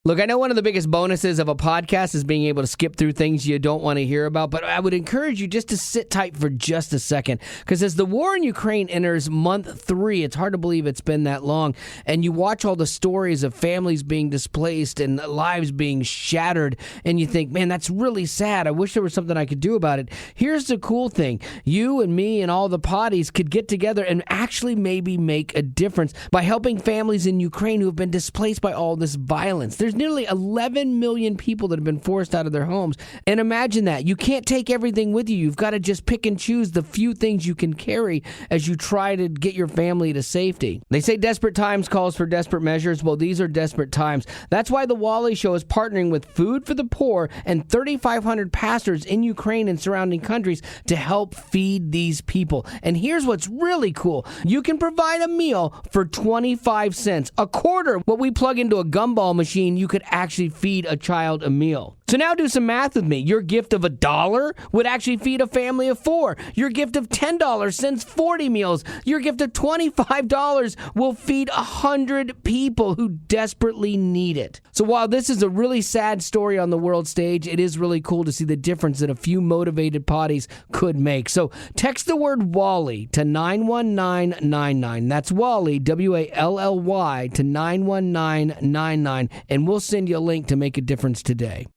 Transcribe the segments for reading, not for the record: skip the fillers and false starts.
Look, I know one of the biggest bonuses of a podcast is being able to skip through things you don't want to hear about, but I would encourage you just to sit tight for just a second, because as the war in Ukraine enters month 3, it's hard to believe it's been that long, and you watch all the stories of families being displaced and lives being shattered, and you think, man, that's really sad. I wish there was something I could do about it. Here's the cool thing. You and me and all the potties could get together and actually maybe make a difference by helping families in Ukraine who have been displaced by all this violence. There's nearly 11 million people that have been forced out of their homes. And imagine that. You can't take everything with you. You've got to just pick and choose the few things you can carry as you try to get your family to safety. They say desperate times calls for desperate measures. Well, these are desperate times. That's why the Wally Show is partnering with Food for the Poor and 3,500 pastors in Ukraine and surrounding countries to help feed these people. And here's what's really cool. You can provide a meal for 25 cents, a quarter what we plug into a gumball machine. You could actually feed a child a meal. So now do some math with me. Your gift of $1 would actually feed a family of 4. Your gift of $10 sends 40 meals. Your gift of $25 will feed 100 people who desperately need it. So while this is a really sad story on the world stage, it is really cool to see the difference that a few motivated potties could make. So text the word Wally to 91999. That's Wally, W-A-L-L-Y, to 91999, and we'll send you a link to make a difference today.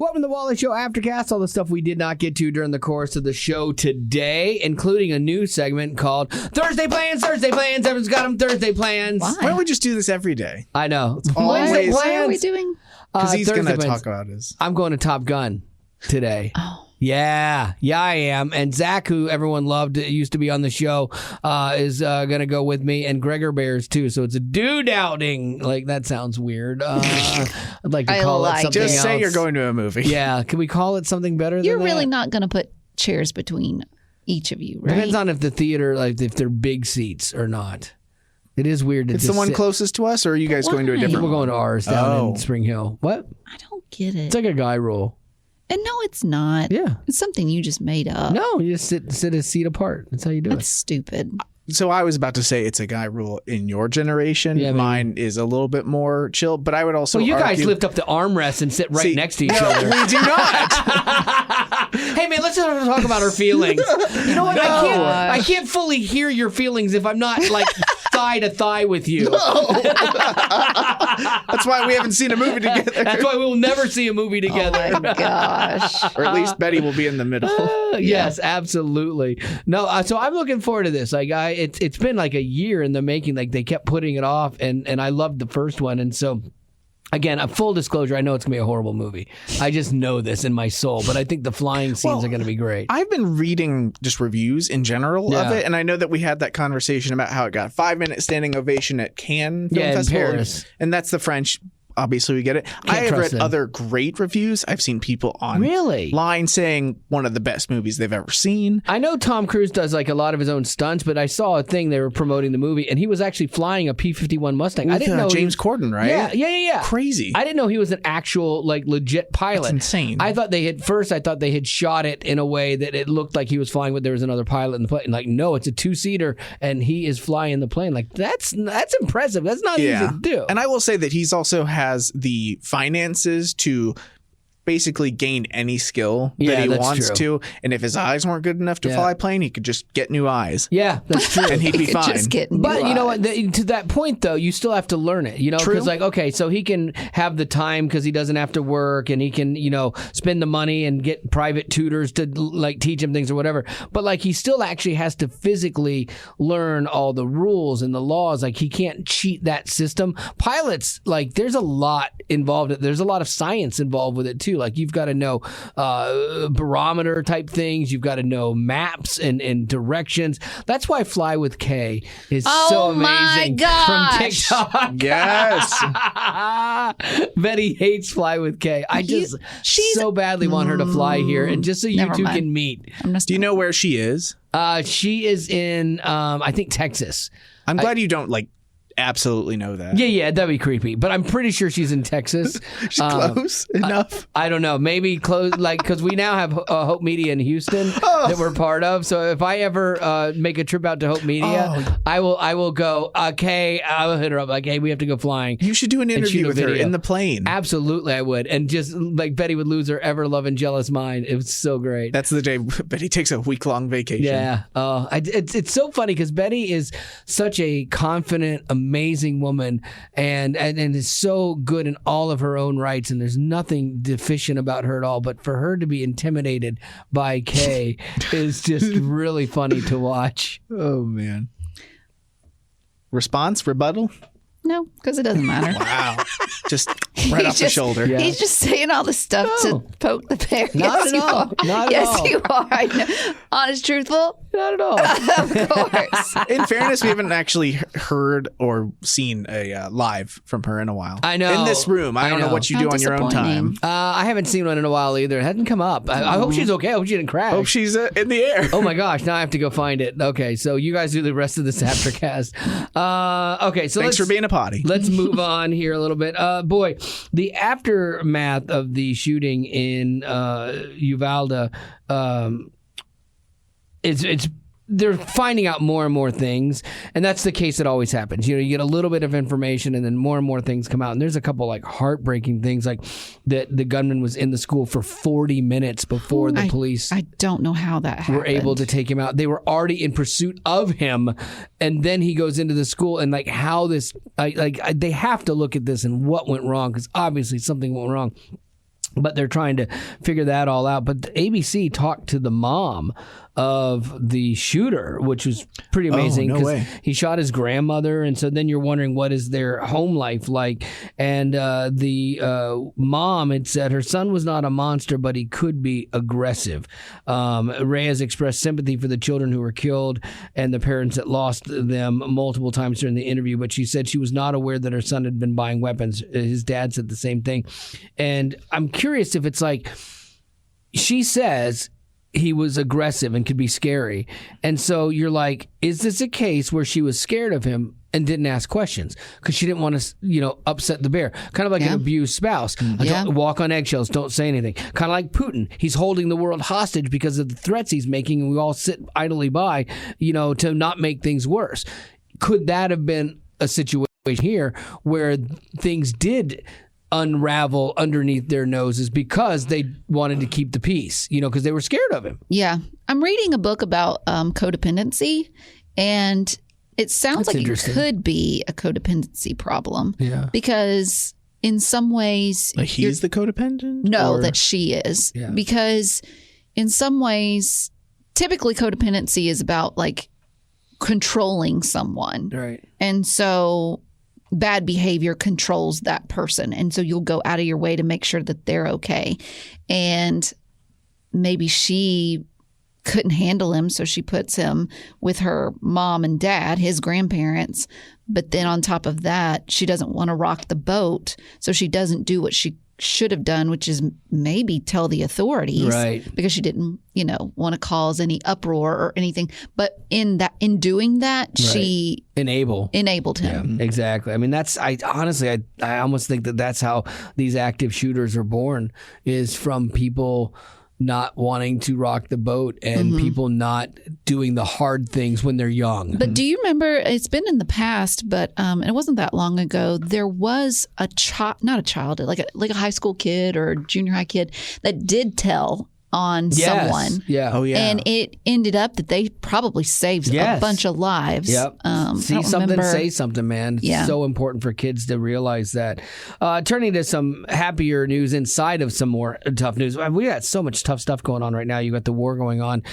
Welcome to the Wally Show Aftercast, all the stuff we did not get to during the course of the show today, including a new segment called Thursday Plans, everyone's got them Thursday plans. Why don't we just do this every day? I know. Always. Why are we doing? Because he's going to Thursday talk about his... I'm going to Top Gun today. Oh. Yeah, I am. And Zach, who everyone loved, used to be on the show, is going to go with me, and Gregor Bears, too. So it's a dude outing. Like, that sounds weird. I'd like to call it something else. Just say you're going to a movie. Yeah. Can we call it something better You're than that? really not going to put chairs between each of you, right? Depends on if the theater, like, if they're big seats or not. It is weird to It's just the one sit. closest to us, or are you guys going to a Why? different We're one? going to ours down in Spring Hill. What? I don't get it. It's like a guy rule. And no, it's not. Yeah. It's something you just made up. No, you just sit a seat apart. That's how you do That's it. stupid. So I was about to say it's a guy rule in your generation. Yeah, maybe. Mine is a little bit more chill, but I would also Well, you guys argue... lift up the armrests and sit right next to each no, other. we do not. Hey, man, let's not talk about our feelings. You know what? No. I can't fully hear your feelings if I'm not, like, thigh to thigh with you. That's why we haven't seen a movie together. That's why we'll never see a movie together. Oh my gosh. Or at least Betty will be in the middle. Yes, absolutely. No, so I'm looking forward to this. Like, it's been like a year in the making. Like, they kept putting it off, and I loved the first one, and so. Again, a full disclosure, I know it's going to be a horrible movie. I just know this in my soul, but I think the flying scenes are going to be great. I've been reading just reviews in general of it, and I know that we had that conversation about how it got 5-minute standing ovation at Cannes Film Festival. In Paris. And that's the French. Obviously, we get it. I have trust read them. other great reviews. I've seen people Really? online saying one of the best movies they've ever seen. I know Tom Cruise does like a lot of his own stunts, but I saw a thing they were promoting the movie, and he was actually flying a P-51 Mustang. I didn't know James Corden, right? Yeah. Crazy. I didn't know he was an actual, like, legit pilot. That's insane. I thought they had shot it in a way that it looked like he was flying, but there was another pilot in the plane. Like, no, it's a 2-seater, and he is flying the plane. Like, that's impressive. That's not easy to do. And I will say that he's also has the finances to basically gain any skill that he wants true. to. And if his eyes weren't good enough to fly a plane, he could just get new eyes. Yeah, that's true. And he'd be fine. Just get new But you know what? eyes. To that point, though, you still have to learn it. You know, True. because like, okay, so he can have the time because he doesn't have to work, and he can, you know, spend the money and get private tutors to like teach him things or whatever. But like, he still actually has to physically learn all the rules and the laws. Like, he can't cheat that system. Pilots, like, there's a lot involved. There's a lot of science involved with it too. Like, you've got to know barometer type things. You've got to know maps and directions. That's why Fly with K is so amazing. gosh. From TikTok. Yes. Betty hates Fly with K. I just so badly want her to fly here, and just so you Never two mind. can meet. Do you know where she is? She is in, I think, Texas. I'm glad you don't like absolutely know that. Yeah, that'd be creepy. But I'm pretty sure she's in Texas. She's close enough. I don't know. Maybe close, like, because we now have Hope Media in Houston that we're part of. So if I ever make a trip out to Hope Media, I will go. Okay, I will hit her up. Like, hey, we have to go flying. You should do an interview with her in the plane. Absolutely, I would. And just like Betty would lose her ever loving jealous mind. It was so great. That's the day Betty takes a week-long vacation. Yeah. It's so funny because Betty is such a confident, amazing woman and is so good in all of her own rights, and there's nothing deficient about her at all. But for her to be intimidated by Kay is just really funny to watch. Oh, man. Response? Rebuttal? No, because it doesn't matter. Wow. Just right off the shoulder. Yeah. He's just saying all the stuff to poke the bear. Not Yes, at all. you are. Not at yes, all. you are. I know. Honest, truthful? Not at all. Of course. In fairness, we haven't actually heard or seen a live from her in a while. I know. In this room. I don't know what you do How on your own time. disappointing. I haven't seen one in a while either. It hasn't come up. I hope she's okay. I hope she didn't crash. Hope she's in the air. Oh my gosh! Now I have to go find it. Okay, so you guys do the rest of this Aftercast. Okay, so Thanks for being a potty. Let's move on here a little bit. Boy, the aftermath of the shooting in Uvalde, it's they're finding out more and more things, and that's the case that always happens. You know, you get a little bit of information, and then more and more things come out. And there's a couple like heartbreaking things, like that the gunman was in the school for 40 minutes before the police. I don't know how that happened. Were able to take him out. They were already in pursuit of him, and then he goes into the school, and like how this, they have to look at this and what went wrong, because obviously something went wrong. But they're trying to figure that all out. But the ABC talked to the mom of the shooter, which was pretty amazing. Oh, no way. He shot his grandmother, and so then you're wondering what is their home life like. And the mom had said her son was not a monster, but he could be aggressive. Reyes expressed sympathy for the children who were killed and the parents that lost them multiple times during the interview, but she said she was not aware that her son had been buying weapons. His dad said the same thing. And I'm curious if it's like, she says he was aggressive and could be scary. And so you're like, is this a case where she was scared of him and didn't ask questions because she didn't want to, upset the bear? Kind of like an abused spouse. Don't walk on eggshells. Don't say anything. Kind of like Putin. He's holding the world hostage because of the threats he's making, and we all sit idly by, to not make things worse. Could that have been a situation here where things did unravel underneath their noses because they wanted to keep the peace, because they were scared of him? Yeah. I'm reading a book about codependency, and it sounds like it could be a codependency problem. Yeah. Because in some ways... Like he's the codependent? No, that she is. Yeah. Because in some ways, typically codependency is about like controlling someone. Right. And so bad behavior controls that person. And so you'll go out of your way to make sure that they're okay. And maybe she couldn't handle him, so she puts him with her mom and dad, his grandparents. But then on top of that, she doesn't want to rock the boat, so she doesn't do what she should have done, which is maybe tell the authorities, right? Because she didn't, want to cause any uproar or anything. But in doing that, right, she enabled him. Yeah, exactly. I mean, I honestly almost think that's how these active shooters are born, is from people not wanting to rock the boat and people not doing the hard things when they're young. But do you remember, it's been in the past, but it wasn't that long ago, there was not a child, like a high school kid or junior high kid that did tell on someone. Yeah. Oh, yeah. And it ended up that they probably saved a bunch of lives. Yep. See something, say something, man. Yeah. It's so important for kids to realize that. Turning to some happier news inside of some more tough news. We got so much tough stuff going on right now. You got the war going on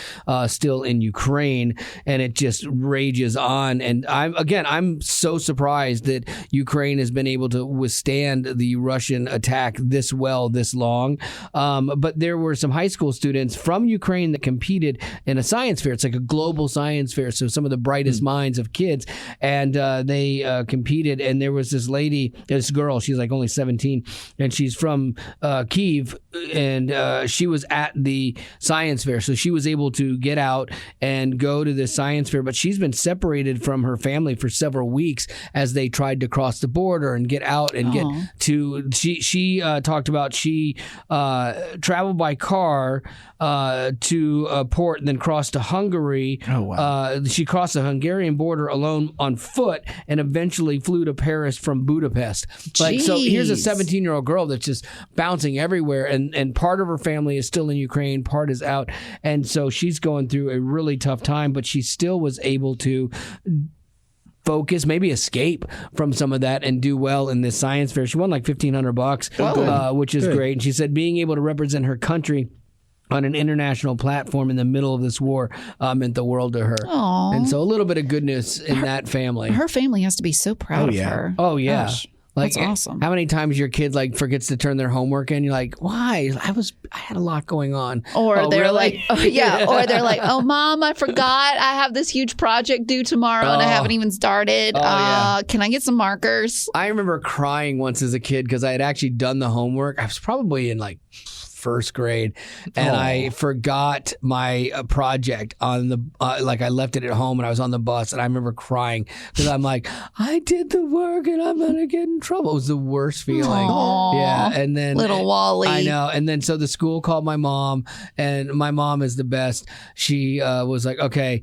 still in Ukraine, and it just rages on. And I'm so surprised that Ukraine has been able to withstand the Russian attack this long. But there were some high school school students from Ukraine that competed in a science fair. It's like a global science fair. So some of the brightest minds of kids. And they competed. And there was this lady, this girl, she's like only 17, and she's from Kyiv. And she was at the science fair. So she was able to get out and go to this science fair. But she's been separated from her family for several weeks as they tried to cross the border and get out and get to. She talked about she traveled by car to a port and then crossed to Hungary. Oh, wow. She crossed the Hungarian border alone on foot and eventually flew to Paris from Budapest. Like, so here's a 17-year-old girl that's just bouncing everywhere, and part of her family is still in Ukraine, part is out, and so she's going through a really tough time, but she still was able to focus, maybe escape from some of that and do well in this science fair. She won like $1,500, which is great. And she said being able to represent her country on an international platform in the middle of this war meant the world to her. Aww. And so a little bit of goodness in that fammy. Her family has to be so proud of her. Oh, yeah. Gosh. Like, that's awesome. How many times your kid like forgets to turn their homework in? You're like, why? I had a lot going on. Or they're really? like, or they're like, oh, Mom, I forgot. I have this huge project due tomorrow and I haven't even started. Can I get some markers? I remember crying once as a kid because I had actually done the homework. I was probably in like first grade, and I forgot my project on the like I left it at home, and I was on the bus, and I remember crying because I'm like, I did the work and I'm gonna get in trouble. It was the worst feeling. Aww. Yeah, and then little Wally. I know, and then so the school called my mom, and my mom is the best. She was like, okay,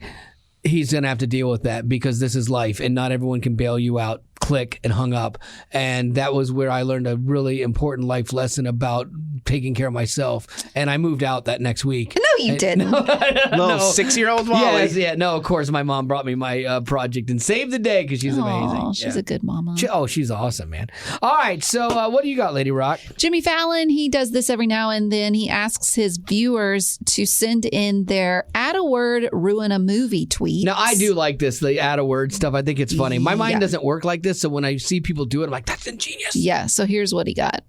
he's gonna have to deal with that because this is life, and not everyone can bail you out. Click, and hung up. And that was where I learned a really important life lesson about taking care of myself. And I moved out that next week. No, you didn't. Little 6-year-old Wally. Yes, yeah. No, of course, my mom brought me my project and saved the day because she's amazing. She's a good mama. She's awesome, man. All right, so what do you got, Lady Rock? Jimmy Fallon, he does this every now and then. He asks his viewers to send in their add a word, ruin a movie tweets. Now, I do like this, the add a word stuff. I think it's funny. My mind doesn't work like this, so when I see people do it, I'm like, that's ingenious. Yeah, so here's what he got.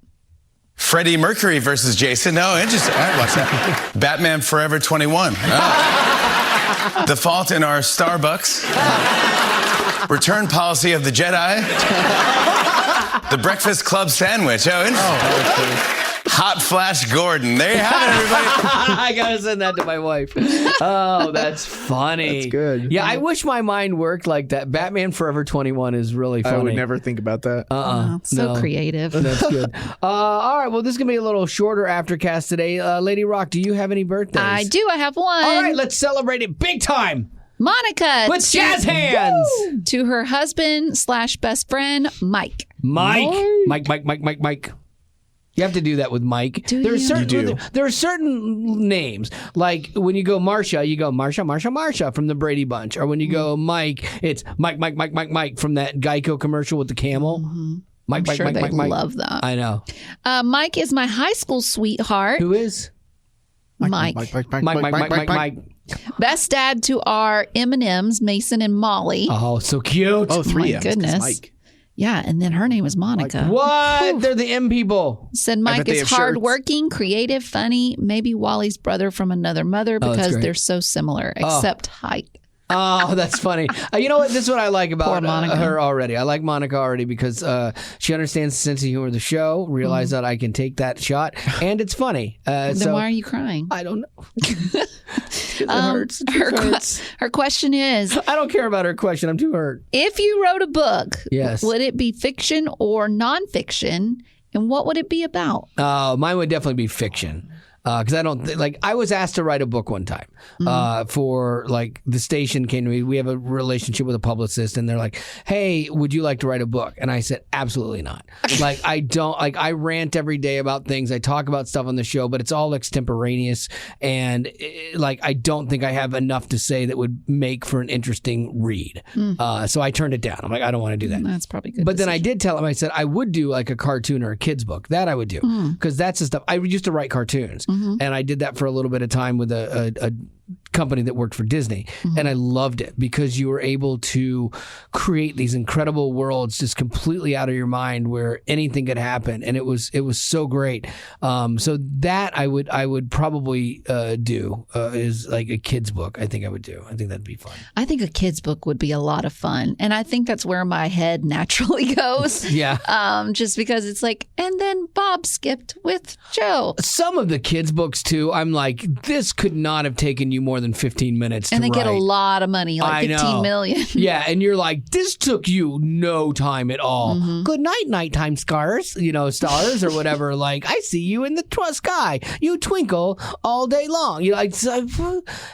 Freddie Mercury versus Jason. No, interesting. All right, watch that. Batman Forever 21. Oh. The fault in our Starbucks. Return policy of the Jedi. The Breakfast Club sandwich. Oh, interesting. Hot Flash Gordon. There you have it, everybody. I gotta send that to my wife. Oh, that's funny. That's good. Yeah, I wish my mind worked like that. Batman Forever 21 is really funny. I would never think about that. So creative. That's good. All right, well, this is going to be a little shorter Aftercast today. Lady Rock, do you have any birthdays? I do. I have one. All right, let's celebrate it big time. Monica. With jazz hands. Woo! To her husband / best friend, Mike. Mike. You have to do that with Mike. There are certain names. Like when you go Marsha, you go Marsha from the Brady Bunch. Or when you go Mike, it's Mike from that Geico commercial with the camel. Mm-hmm. Mike. Love that. I know. Mike is my high school sweetheart. Who is? Mike. Mike. Best dad to our M&Ms, Mason and Molly. Oh, so cute. Oh, 3 My goodness. Mike. Yeah, and then her name is Monica. What? They're the M people. Said Mike is hardworking, creative, funny, maybe Wally's brother from another mother because they're so similar, except height. Oh, that's funny. You know what? This is what I like about Monica. her already. I like Monica already because she understands the sense of humor of the show, realize that I can take that shot, and it's funny. Then why are you crying? I don't know. It hurts. Her question is... I don't care about her question. I'm too hurt. If you wrote a book, yes, would it be fiction or nonfiction, and what would it be about? Mine would definitely be fiction. Because I don't I was asked to write a book one time for the station came to me. We have a relationship with a publicist, and they're like, "Hey, would you like to write a book?" And I said, "Absolutely not." I don't I rant every day about things. I talk about stuff on the show, but it's all extemporaneous, and I don't think I have enough to say that would make for an interesting read. So I turned it down. I'm like, I don't want to do that. That's probably good. But then I did tell him. I said I would do like a cartoon or a kid's book. That I would do because that's the stuff I used to write cartoons. And I did that for a little bit of time with a company that worked for Disney. And I loved it because you were able to create these incredible worlds just completely out of your mind where anything could happen. And it was so great. So that I would probably do is like a kid's book. I think I would do. I think that'd be fun. I think a kid's book would be a lot of fun. And I think that's where my head naturally goes. Yeah. Just because it's like, and then Bob skipped with Joe. Some of the kids' books too, I'm like, this could not have taken you more than 15 minutes to And they write. get a lot of money, like 15 million. Yeah, and you're like, this took you no time at all. Good night, nighttime stars, stars or whatever. Like, I see you in the sky. You twinkle all day long. You're like,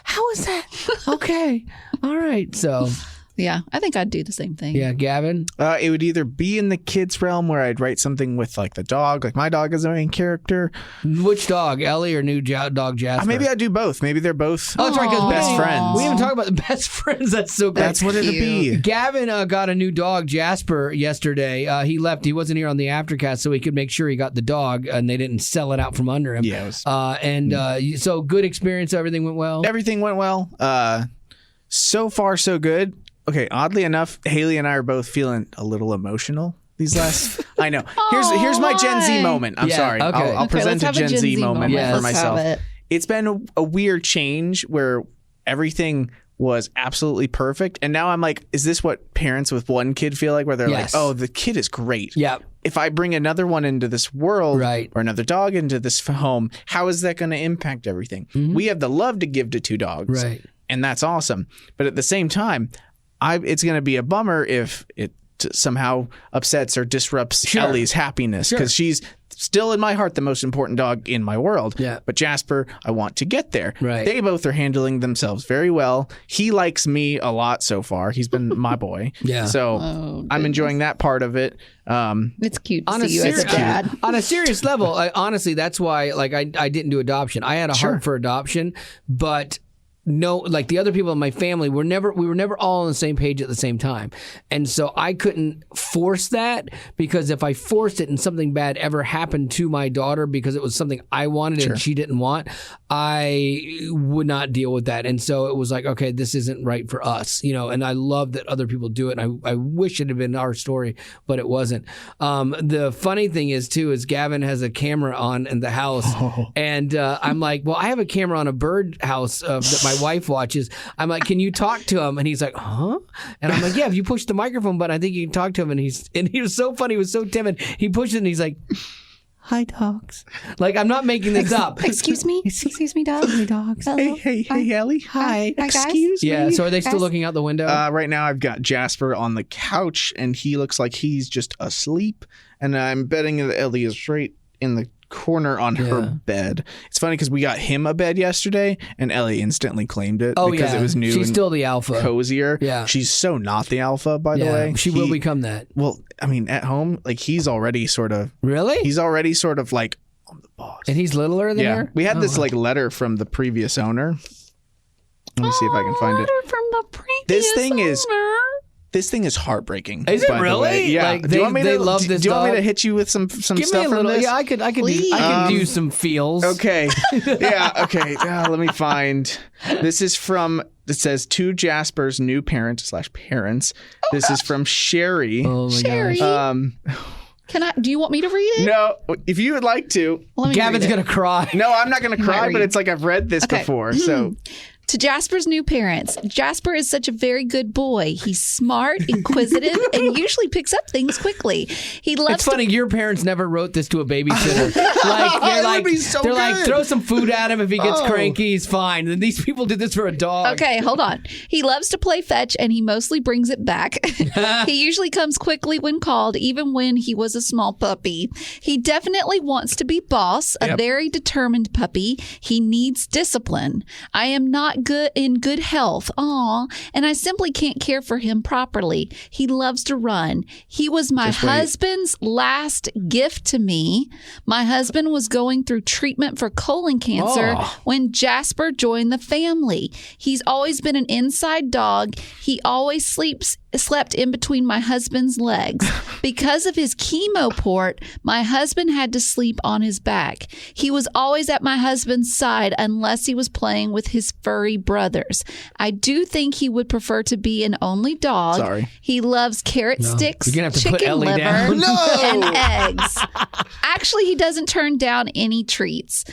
how is that? Okay, all right. So, Yeah, I think I'd do the same thing. yeah, Gavin. It would either be in the kids realm where I'd write something with like the dog, like my dog is the main character. Which dog, Ellie or new dog Jasper? Maybe I'd do both. Maybe they're both Oh, that's right, because best friends. We haven't talked about the best friends. That's so great. That's what it'd be. Gavin got a new dog, Jasper, yesterday. He left. He wasn't here on the Aftercast, so he could make sure he got the dog, and they didn't sell it out from under him. Yeah, it was, so good experience. Everything went well. Everything went well. So far, so good. Okay, oddly enough, Haley and I are both feeling a little emotional these last. I know. Here's my Gen Z moment. I'm Yeah, sorry. okay. I'll present a let's have Gen Z moment Yeah, for let's have myself. it. It's been a weird change where everything was absolutely perfect, and now I'm like, is this what parents with one kid feel like? Where they're Yes. like, oh, the kid is great. Yeah. If I bring another one into this world, Right. or another dog into this home, how is that going to impact everything? We have the love to give to two dogs, Right. and that's awesome. But at the same time, it's going to be a bummer if it somehow upsets or disrupts Sure. Ellie's happiness, because she's still in my heart the most important dog in my world. Yeah. But Jasper, I want to get there. Right. They both are handling themselves very well. He likes me a lot so far. He's been my boy. Yeah. So I'm enjoying that part of it. It's cute to On a, see you as a dad. on a serious level, honestly, that's why I didn't do adoption. I had a heart for adoption, but no, like the other people in my family we were never all on the same page at the same time. And so I couldn't force that, because if I forced it and something bad ever happened to my daughter because it was something I wanted and she didn't want, I would not deal with that. And so it was like, okay, this isn't right for us, and I love that other people do it. And I wish it had been our story, but it wasn't. The funny thing is Gavin has a camera on in the house, and I'm like, well, I have a camera on a bird house that my wife watches. I'm like, can you talk to him? And he's like, huh? And I'm like, yeah, if you push the microphone button, I think you can talk to him. And he was so funny. He was so timid. He pushed it and he's like, hi, dogs. Like, I'm not making this up. Excuse me, dog. Hey, dogs. Hello. Hey, Ellie. Hi. Hi, guys. Excuse me. Yeah, so are they still Guys. looking out the window? Right now, I've got Jasper on the couch, and he looks like he's just asleep. And I'm betting that Ellie is right in the corner on her bed. It's funny because we got him a bed yesterday, and Ellie instantly claimed it because it was new. She's and still the alpha. cozier. Yeah. She's so not the alpha, by the way. She will become that. Well, I mean, at home, like he's already sort of Really? like I'm the boss. And he's littler than Yeah, her? we had Oh, this wow. like letter from the previous owner. Let me see if I can find it. Letter from the previous This thing is- owner. This thing is heartbreaking. Is it by the really? way. Yeah. Like, do you want me they to love this Do you want me dog? to hit you with some Give stuff me a from little. this? Yeah, I could Please. do some feels. Okay. Yeah. Okay. Let me find. This is from. It says to Jasper's new parent/parents. This is from Sherry. Oh my Sherry. gosh. Do you want me to read it? No, if you would like to. Let me Gavin's read it. gonna cry. No, I'm not going to cry, read but it. it's like I've read this Okay. before. So To Jasper's new parents, Jasper is such a very good boy. He's smart, inquisitive, and usually picks up things quickly. He loves It's funny, your parents never wrote this to a babysitter. That would be so they're like, good. throw some food at him. If he gets Oh. cranky, he's fine. And these people did this for a dog. Okay, hold on. He loves to play fetch, and he mostly brings it back. He usually comes quickly when called, even when he was a small puppy. He definitely wants to be boss, a very determined puppy. He needs discipline. I am not in good health. Aw, and I simply can't care for him properly. He loves to run. He was my husband's last gift to me. My husband was going through treatment for colon cancer when Jasper joined the family. He's always been an inside dog. He always sleeps slept in between my husband's legs. Because of his chemo port, my husband had to sleep on his back. He was always at my husband's side unless he was playing with his furry brothers. I do think he would prefer to be an only dog. Sorry. He loves carrot sticks, You're gonna have to put chicken Ellie liver, down. and eggs. Actually, he doesn't turn down any treats.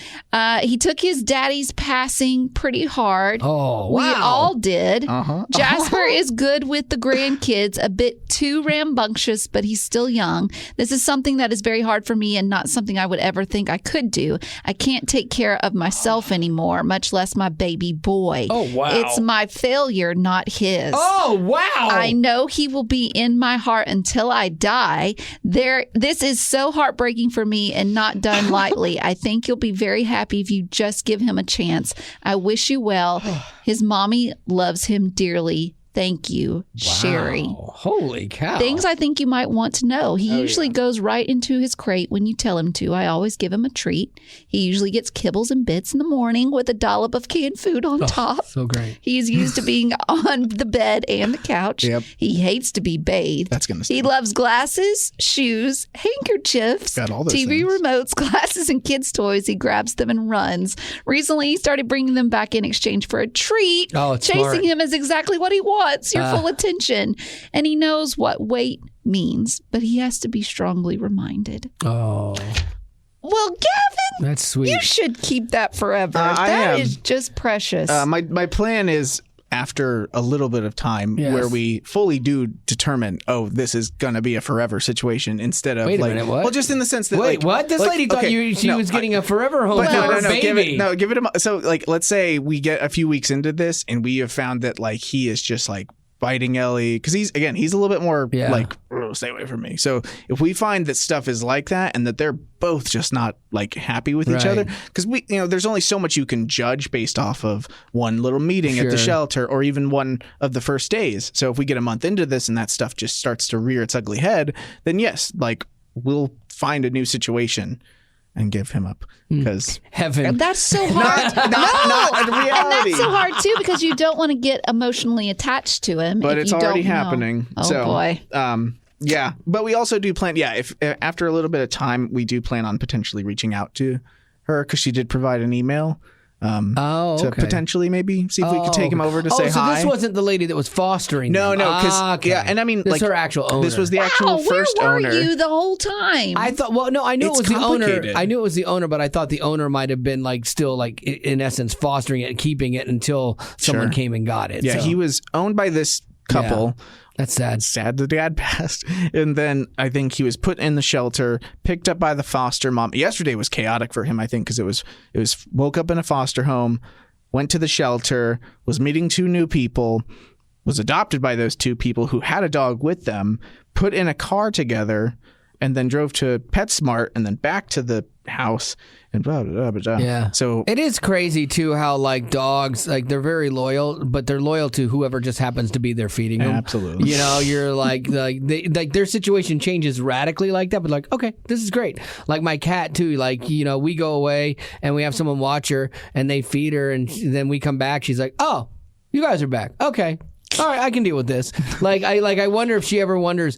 He took his daddy's passing pretty hard. Oh, We wow. all did. Uh-huh. Jasper is good with the grandkids, a bit too rambunctious, but he's still young. This is something that is very hard for me and not something I would ever think I could do. I can't take care of myself anymore, much less my baby boy. Oh, wow. It's my failure, not his. Oh, wow. I know he will be in my heart until I die. This is so heartbreaking for me and not done lightly. I think you'll be very happy if you just give him a chance. I wish you well. His mommy loves him dearly. Thank you, Sherry. Wow. Holy cow. Things I think you might want to know. He usually goes right into his crate when you tell him to. I always give him a treat. He usually gets kibbles and bits in the morning with a dollop of canned food on top. So great. He's used to being on the bed and the couch. Yep. He hates to be bathed. That's gonna He stink. loves glasses, shoes, handkerchiefs, Got all those TV things. remotes, glasses, and kids' toys. He grabs them and runs. Recently, he started bringing them back in exchange for a treat. Oh, it's Chasing smart. him is exactly what he wants, your full attention. And he knows what wait means, but he has to be strongly reminded. Oh, Well, Gavin, that's sweet. you should keep that forever. I That am. is just precious. My plan is, after a little bit of time, Yes. where we fully do determine, oh, this is gonna be a forever situation, instead of Wait a like, minute, what? well, just in the sense that, Wait, like, what? This like, lady thought okay, she no, was getting a forever home But for her baby. give it a. So, like, let's say we get a few weeks into this, and we have found that, like, he is just like biting Ellie, because he's a little bit more Yeah. like, stay away from me. So if we find that stuff is like that, and that they're both just not like happy with each Right. other, because there's only so much you can judge based off of one little meeting at the Sure. shelter, or even one of the first days. So if we get a month into this and that stuff just starts to rear its ugly head, then yes, like, we'll find a new situation and give him up, because Heaven. That's so hard. not in And reality. that's so hard too, because you don't want to get emotionally attached to him. But if it's you already don't know. happening. Oh so, boy. Yeah, but we also do plan. Yeah, if after a little bit of time, we do plan on potentially reaching out to her, because she did provide an email. Oh, To okay. potentially maybe see if we could take him over to say so hi. this wasn't the lady that was fostering No, them. no, because okay. yeah, and I mean, this like, is her actual owner. this was the actual Wow, first where were owner. you the whole time? I thought. Well, no, I knew It's it was the owner. complicated. I knew it was the owner, but I thought the owner might have been like still like in essence fostering it and keeping it until someone Sure. came and got it. Yeah, so. he was owned by this couple. That's sad. Sad the dad passed. And then I think he was put in the shelter, picked up by the foster mom. Yesterday was chaotic for him, I think, because it was woke up in a foster home, went to the shelter, was meeting two new people, was adopted by those two people who had a dog with them, put in a car together, and then drove to PetSmart and then back to the house and blah, blah, blah, blah, blah. Yeah. So It is crazy too how like dogs, like they're very loyal, but they're loyal to whoever just happens to be there feeding them. Absolutely. You know, you're like their situation changes radically like that, but like, okay, this is great. Like my cat too, like, you know, we go away and we have someone watch her and they feed her and then we come back, she's like, "Oh, you guys are back. Okay. All right, I can deal with this." I wonder if she ever wonders,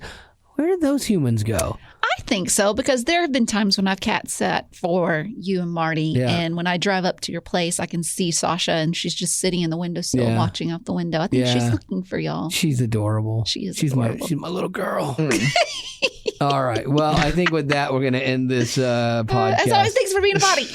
where did those humans go? I think so, because there have been times when I've cat sat for you and Marty, Yeah. and when I drive up to your place, I can see Sasha, and she's just sitting in the windowsill Yeah. watching out the window. I think she's Yeah. looking for y'all. She's adorable. She's my adorable. little girl. All right. Well, I think with that we're going to end this podcast. As always, thanks for being a potty.